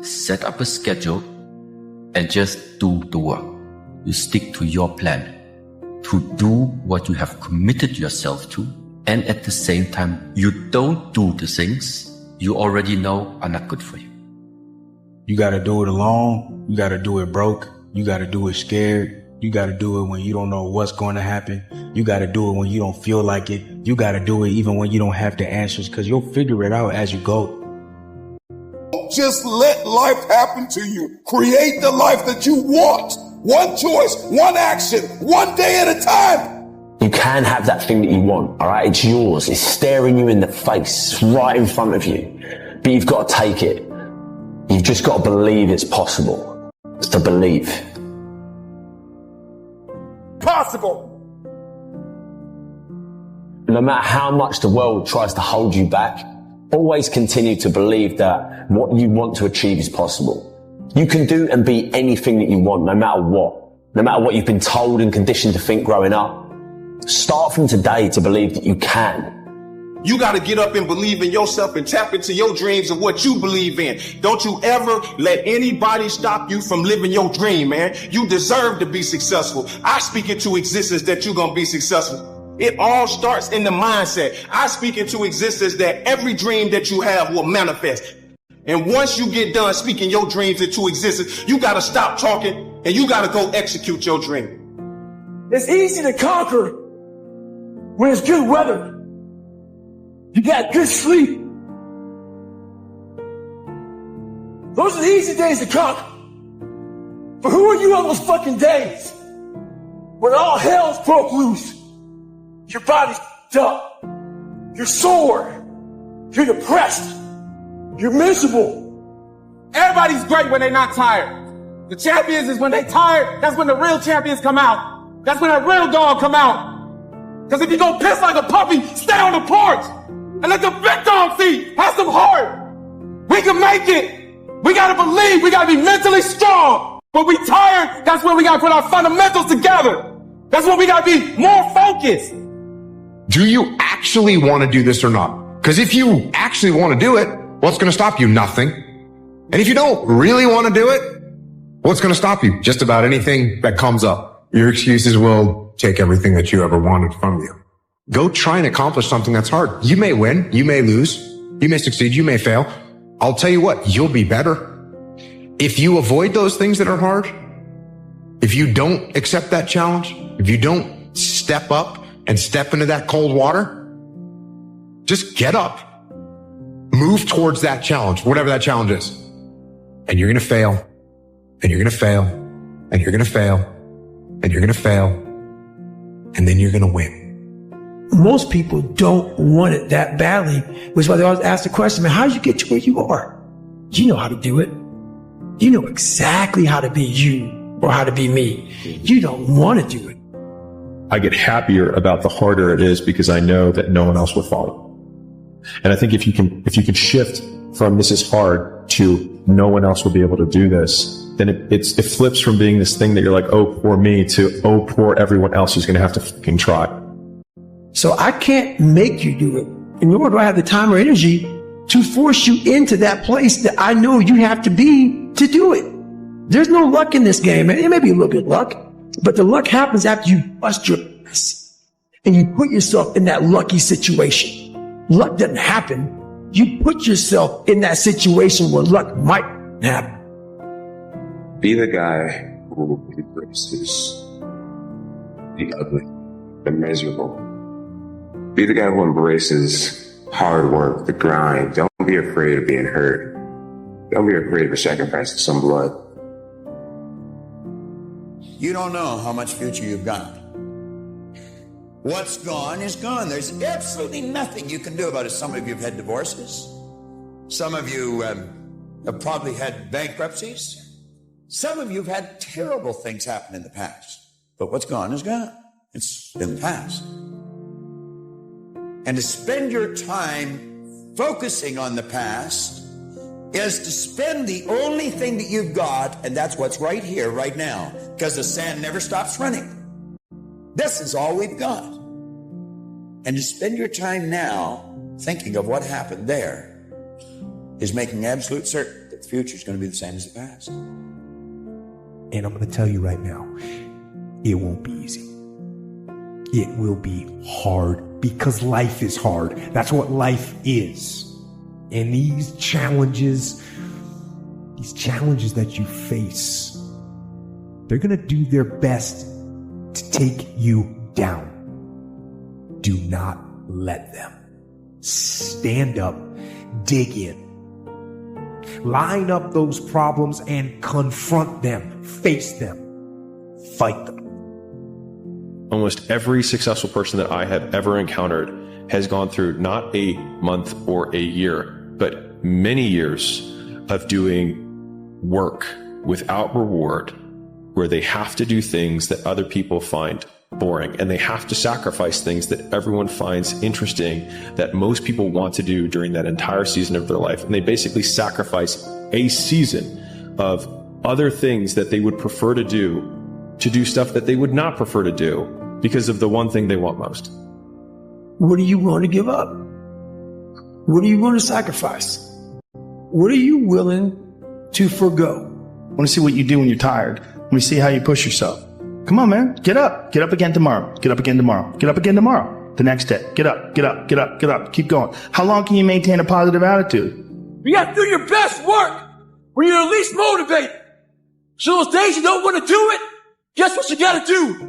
set up a schedule, and just do the work. You stick to your plan to do what you have committed yourself to, and at the same time, you don't do the things you already know are not good for you. You got to do it alone. You got to do it broke. You got to do it scared. You got to do it when you don't know what's going to happen. You got to do it when you don't feel like it. You got to do it even when you don't have the answers, because you'll figure it out as you go. Just let life happen to you. Create the life that you want. One choice, one action, one day at a time. You can have that thing that you want, all right? It's yours. It's staring you in the face. It's right in front of you. But you've got to take it. You've just got to believe it's possible. It's to believe. Possible. No matter how much the world tries to hold you back, always continue to believe that what you want to achieve is possible. You can do and be anything that you want, no matter what. No matter what you've been told and conditioned to think growing up. Start from today to believe that you can. You got to get up and believe in yourself and tap into your dreams and what you believe in. Don't you ever let anybody stop you from living your dream, man. You deserve to be successful. I speak into existence that you're going to be successful. It all starts in the mindset. I speak into existence that every dream that you have will manifest. And once you get done speaking your dreams into existence, you got to stop talking and you got to go execute your dream. It's easy to conquer when it's good weather. You got good sleep. Those are the easy days to conquer. But who are you on those fucking days when all hell's broke loose? Your body's up. You're sore. You're depressed. You're miserable. Everybody's great when they're not tired. The champions is when they tired, that's when the real champions come out. That's when that real dog come out. Because if you go piss like a puppy, stay on the porch. And let the big dog see. Have some heart. We can make it. We gotta believe. We gotta be mentally strong. When we tired, that's when we gotta put our fundamentals together. That's when we gotta be more focused. Do you actually want to do this or not? Because if you actually want to do it, what's going to stop you? Nothing. And if you don't really want to do it, what's going to stop you? Just about anything that comes up. Your excuses will take everything that you ever wanted from you. Go try and accomplish something that's hard. You may win. You may lose. You may succeed. You may fail. I'll tell you what, you'll be better. If you avoid those things that are hard, if you don't accept that challenge, if you don't step up and step into that cold water, just get up, move towards that challenge, whatever that challenge is. And you're going to fail, and you're going to fail, and you're going to fail, and you're going to fail, and then you're going to win. Most people don't want it that badly, which is why they always ask the question, man, how did you get to where you are? You know how to do it. You know exactly how to be you or how to be me. You don't want to do it. I get happier about the harder it is because I know that no one else will follow. And I think if you can shift from this is hard to no one else will be able to do this, then it flips from being this thing that you're like, oh, poor me, to oh, poor everyone else who's going to have to fucking try. So I can't make you do it. And nor do I have the time or energy to force you into that place that I know you have to be to do it. There's no luck in this game, man. It may be a little bit luck, but the luck happens after you bust your ass and you put yourself in that lucky situation. Luck doesn't happen. You put yourself in that situation where luck might happen. Be the guy who embraces the ugly, the miserable. Be the guy who embraces hard work, the grind. Don't be afraid of being hurt. Don't be afraid of sacrificing some blood. You don't know how much future you've got. What's gone is gone. There's absolutely nothing you can do about it. Some of you have had divorces. Some of you have probably had bankruptcies. Some of you have had terrible things happen in the past. But what's gone is gone. It's in the past. And to spend your time focusing on the past is to spend the only thing that you've got, and that's what's right here, right now, because the sand never stops running. This is all we've got. And to spend your time now thinking of what happened there is making absolute certain that The future is going to be the same as the past. And I'm going to tell you right now, it won't be easy. It will be hard because life is hard. That's what life is. And these challenges that you face, they're going to do their best to take you down. Do not let them. Stand up, dig in. Line up those problems and confront them, face them, fight them. Almost every successful person that I have ever encountered has gone through not a month or a year, but many years of doing work without reward, where they have to do things that other people find boring, and they have to sacrifice things that everyone finds interesting, that most people want to do during that entire season of their life. And they basically sacrifice a season of other things that they would prefer to do stuff that they would not prefer to do because of the one thing they want most. What are you willing to give up? What are you willing to sacrifice? What are you willing to forgo? I want to see what you do when you're tired. I want to see how you push yourself. Come on, man. Get up. Get up again tomorrow. Get up again tomorrow. Get up again tomorrow. The next day. Get up. Get up. Get up. Get up. Keep going. How long can you maintain a positive attitude? You got to do your best work when you're least motivated. So those days you don't want to do it, guess what you got to do?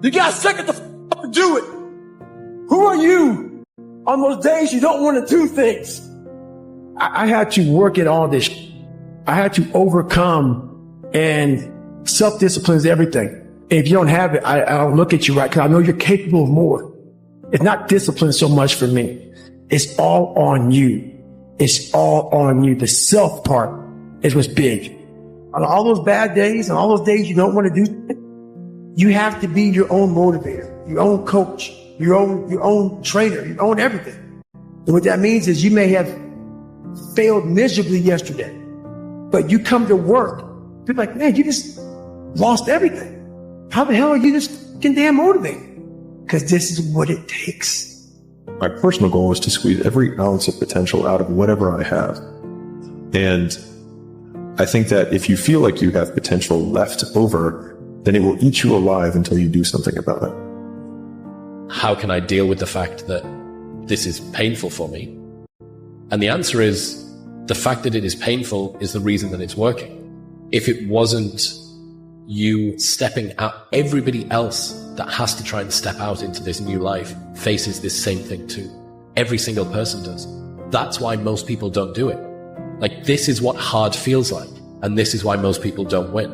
You got to suck it the up and do it. Who are you on those days you don't want to do things? I had to work at all this. I had to overcome, and self-discipline is everything. If you don't have it, I don't look at you right, because I know you're capable of more. It's not discipline so much for me. It's all on you. It's all on you. The self part is what's big. On all those bad days and all those days you don't want to do it, you have to be your own motivator, your own coach, your own trainer, your own everything. And what that means is you may have failed miserably yesterday, but you come to work, people are like, man, you just lost everything. How the hell are you this fucking damn motivated? Because this is what it takes. My personal goal is to squeeze every ounce of potential out of whatever I have. And I think that if you feel like you have potential left over, then it will eat you alive until you do something about it. How can I deal with the fact that this is painful for me? And the answer is, the fact that it is painful is the reason that it's working. If it wasn't you stepping out, everybody else that has to try and step out into this new life faces this same thing too. Every single person does. That's why most people don't do it. Like, this is what hard feels like, and this is why most people don't win.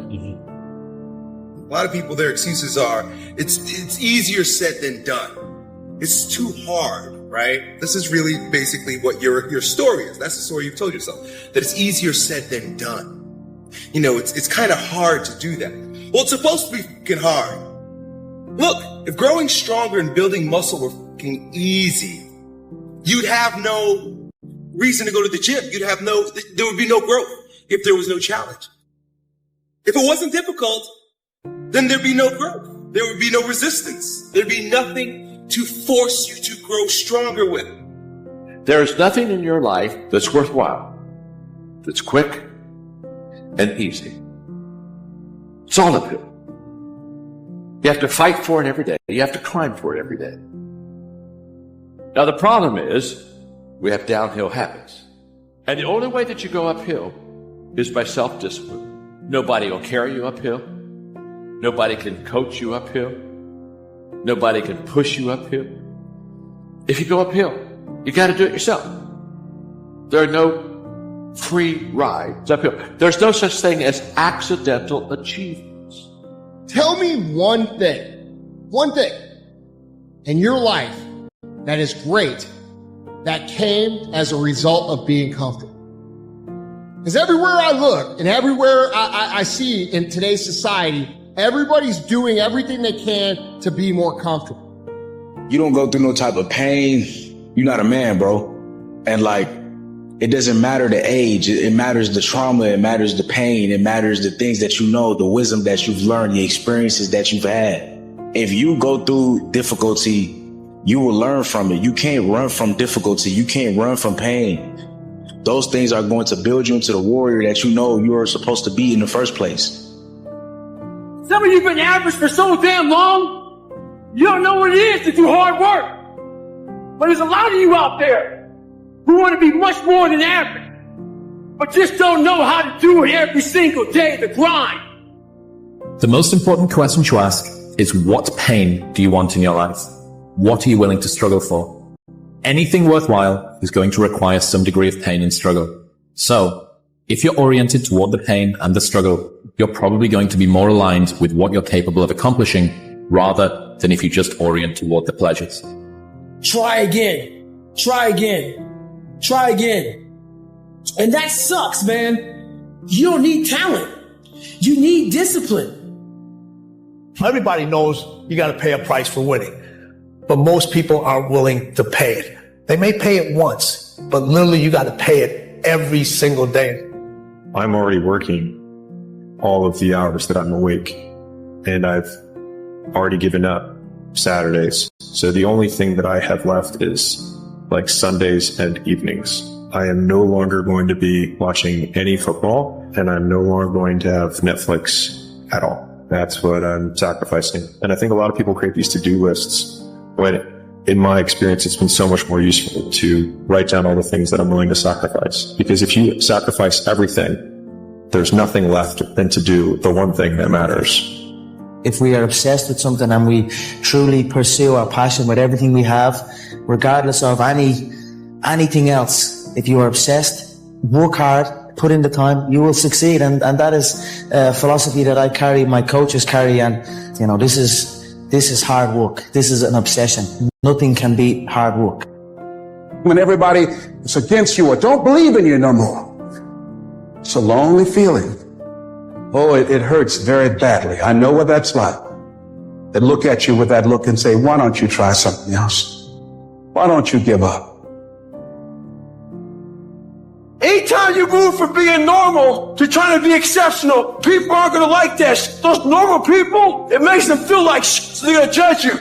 A lot of people, their excuses are, it's easier said than done. It's too hard, right? This is really basically what your story is. That's the story you've told yourself, that it's easier said than done. You know, it's kind of hard to do that. Well, it's supposed to be fucking hard. Look, if growing stronger and building muscle were fucking easy, you'd have no reason to go to the gym. There would be no growth if there was no challenge. If it wasn't difficult, then there'd be no growth. There would be no resistance. There'd be nothing to force you to grow stronger with. There's nothing in your life that's worthwhile, that's quick and easy. It's all uphill. You have to fight for it every day. You have to climb for it every day. Now, the problem is we have downhill habits. And the only way that you go uphill is by self-discipline. Nobody will carry you uphill. Nobody can coach you uphill. Nobody can push you uphill. If you go uphill, you got to do it yourself. There are no free rides uphill. There's no such thing as accidental achievements. Tell me one thing in your life that is great that came as a result of being comfortable. Because everywhere I look and everywhere I see in today's society, everybody's doing everything they can to be more comfortable. You don't go through no type of pain, you're not a man, bro. And like, it doesn't matter the age, it matters the trauma, it matters the pain, it matters the things that you know, the wisdom that you've learned, the experiences that you've had. If you go through difficulty, you will learn from it. You can't run from difficulty. You can't run from pain. Those things are going to build you into the warrior that you know you are supposed to be in the first place. Some of you been average for so damn long, you don't know what it is to do hard work. But there's a lot of you out there who want to be much more than average, but just don't know how to do it every single day, the grind. The most important question to ask is, what pain do you want in your life? What are you willing to struggle for? Anything worthwhile is going to require some degree of pain and struggle. So, if you're oriented toward the pain and the struggle, you're probably going to be more aligned with what you're capable of accomplishing rather than if you just orient toward the pleasures. Try again. Try again. Try again. And that sucks, man. You don't need talent. You need discipline. Everybody knows you got to pay a price for winning, but most people aren't willing to pay it. They may pay it once, but literally you got to pay it every single day. I'm already working all of the hours that I'm awake, and I've already given up Saturdays. So the only thing that I have left is like Sundays and evenings. I am no longer going to be watching any football, and I'm no longer going to have Netflix at all. That's what I'm sacrificing. And I think a lot of people create these to-do lists when, in my experience, it's been so much more useful to write down all the things that I'm willing to sacrifice. Because if you sacrifice everything, there's nothing left than to do the one thing that matters. If we are obsessed with something and we truly pursue our passion with everything we have, regardless of anything else, if you are obsessed, work hard, put in the time, you will succeed. And that is a philosophy that I carry, my coaches carry. And, you know, this is hard work. This is an obsession. Nothing can beat hard work. When everybody is against you or don't believe in you no more, it's a lonely feeling. Oh, it hurts very badly. I know what that's like. They look at you with that look and say, why don't you try something else? Why don't you give up? Anytime you move from being normal to trying to be exceptional, people aren't going to like that. Those normal people, it makes them feel like so they're going to judge you.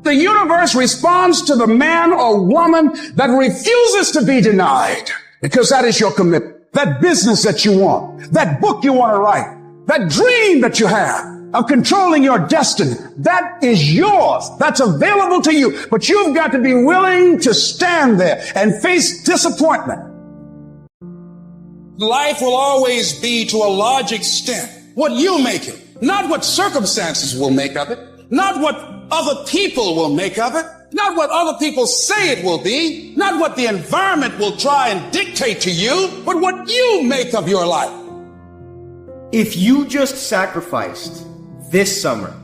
The universe responds to the man or woman that refuses to be denied, because that is your commitment. That business that you want, that book you want to write, that dream that you have of controlling your destiny, that is yours. That's available to you. But you've got to be willing to stand there and face disappointment. Life will always be, to a large extent, what you make it, not what circumstances will make of it, not what other people will make of it, not what other people say it will be, not what the environment will try and dictate to you, but what you make of your life. If you just sacrificed this summer,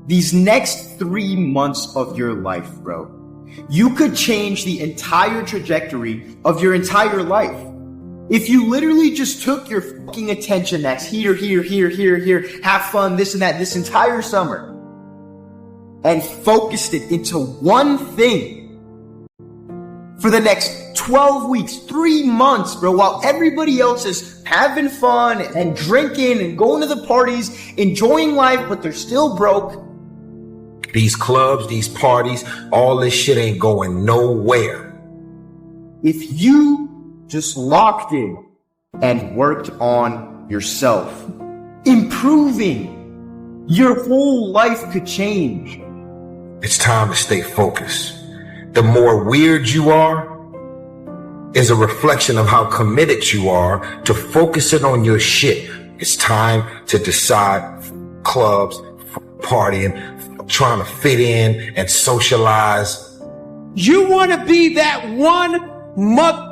these next 3 months of your life, bro, you could change the entire trajectory of your entire life. If you literally just took your fucking attention that's here, have fun, this and that, this entire summer, and focused it into one thing for the next 12 weeks, 3 months, bro, while everybody else is having fun and drinking and going to the parties, enjoying life, but they're still broke. These clubs, these parties, all this shit ain't going nowhere. If you just locked in and worked on yourself, improving, your whole life could change. It's time to stay focused. The more weird you are is a reflection of how committed you are to focusing on your shit. It's time to decide clubs, partying, trying to fit in and socialize. You want to be that one mother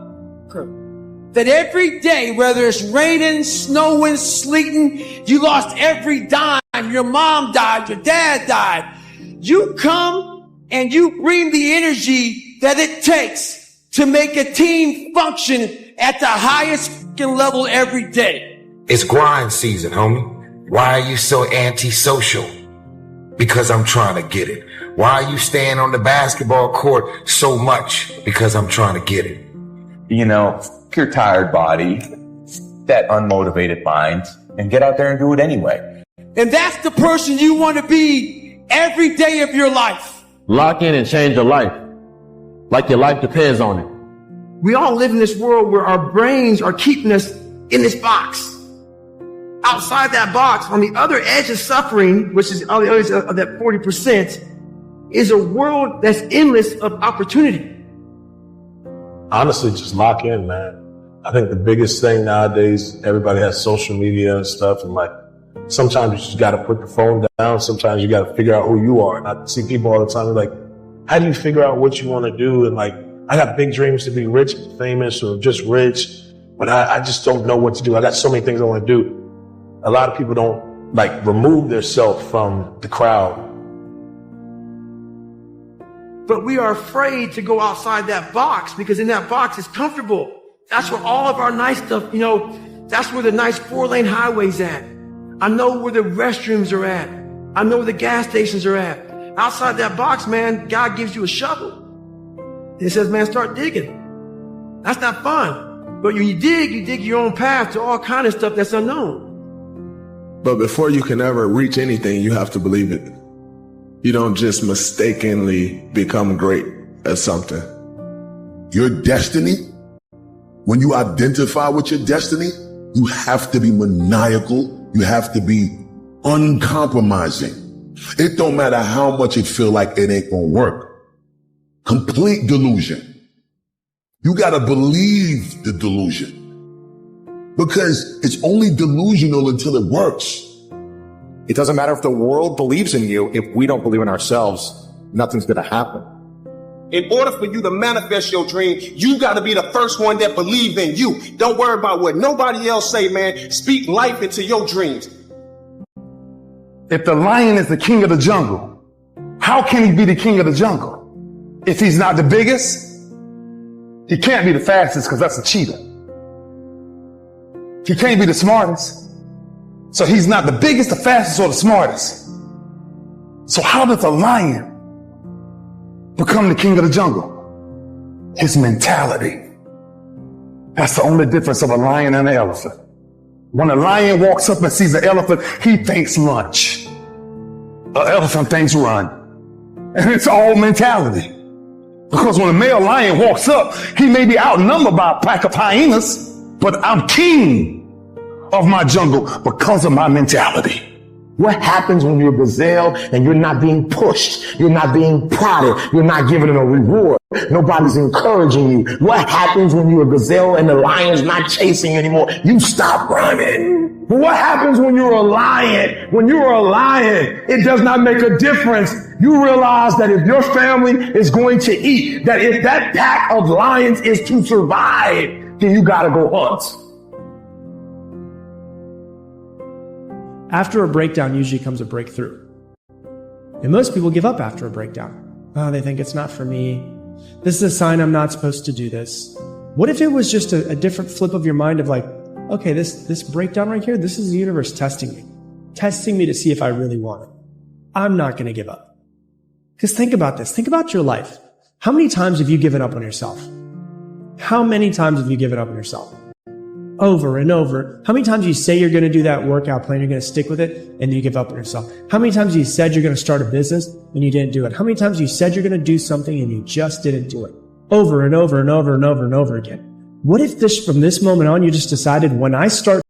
that every day, whether it's raining, snowing, sleeting, you lost every dime, your mom died, your dad died. You come and you bring the energy that it takes to make a team function at the highest level every day. It's grind season, homie. Why are you so antisocial? Because I'm trying to get it. Why are you staying on the basketball court so much? Because I'm trying to get it. You know, your tired body, that unmotivated mind, and get out there and do it anyway. And that's the person you want to be every day of your life. Lock in and change your life, like your life depends on it. We all live in this world where our brains are keeping us in this box. Outside that box, on the other edge of suffering, which is on the other edge of that 40%, is a world that's endless of opportunity. Honestly, just lock in, man. I think the biggest thing nowadays, everybody has social media and stuff, and like, sometimes you just gotta put the phone down. Sometimes you gotta figure out who you are. And I see people all the time, like, how do you figure out what you want to do? And like, I got big dreams to be rich, famous, or just rich, but I just don't know what to do. I got so many things I want to do. A lot of people don't like remove themselves from the crowd. But we are afraid to go outside that box because in that box it's comfortable. That's where all of our nice stuff, that's where the nice 4-lane highway's at. I know where the restrooms are at. I know where the gas stations are at. Outside that box, man, God gives you a shovel. It says, man, start digging. That's not fun. But when you dig your own path to all kind of stuff that's unknown. But before you can ever reach anything, you have to believe it. You don't just mistakenly become great at something. Your destiny, when you identify with your destiny, you have to be maniacal. You have to be uncompromising. It don't matter how much it feel like it ain't gonna work. Complete delusion. You gotta believe the delusion. Because it's only delusional until it works. It doesn't matter if the world believes in you. If we don't believe in ourselves, nothing's going to happen. In order for you to manifest your dream, you got to be the first one that believe in you. Don't worry about what nobody else say, man. Speak life into your dreams. If the lion is the king of the jungle, how can he be the king of the jungle? If he's not the biggest, he can't be the fastest because that's a cheetah. He can't be the smartest. So he's not the biggest, the fastest, or the smartest. So how does a lion become the king of the jungle? His mentality. That's the only difference of a lion and an elephant. When a lion walks up and sees an elephant, he thinks lunch. An elephant thinks run. And it's all mentality. Because when a male lion walks up, he may be outnumbered by a pack of hyenas, but I'm king of my jungle because of my mentality. What happens when you're a gazelle and you're not being pushed? You're not being prodded. You're not given a reward. Nobody's encouraging you. What happens when you're a gazelle and the lion's not chasing you anymore? You stop running. But what happens when you're a lion? When you're a lion, it does not make a difference. You realize that if your family is going to eat, that if that pack of lions is to survive, then you gotta go hunt. After a breakdown usually comes a breakthrough. And most people give up after a breakdown. Oh, they think it's not for me. This is a sign I'm not supposed to do this. What if it was just a different flip of your mind of like, okay, this breakdown right here, this is the universe testing me to see if I really want it. I'm not going to give up. Because think about this. Think about your life. How many times have you given up on yourself? How many times have you given up on yourself? Over and over. How many times you say you're going to do that workout plan, you're going to stick with it, and you give up on yourself? How many times you said you're going to start a business and you didn't do it? How many times you said you're going to do something and you just didn't do it? Over and over and over and over and over again. What if from this moment on, you just decided when I start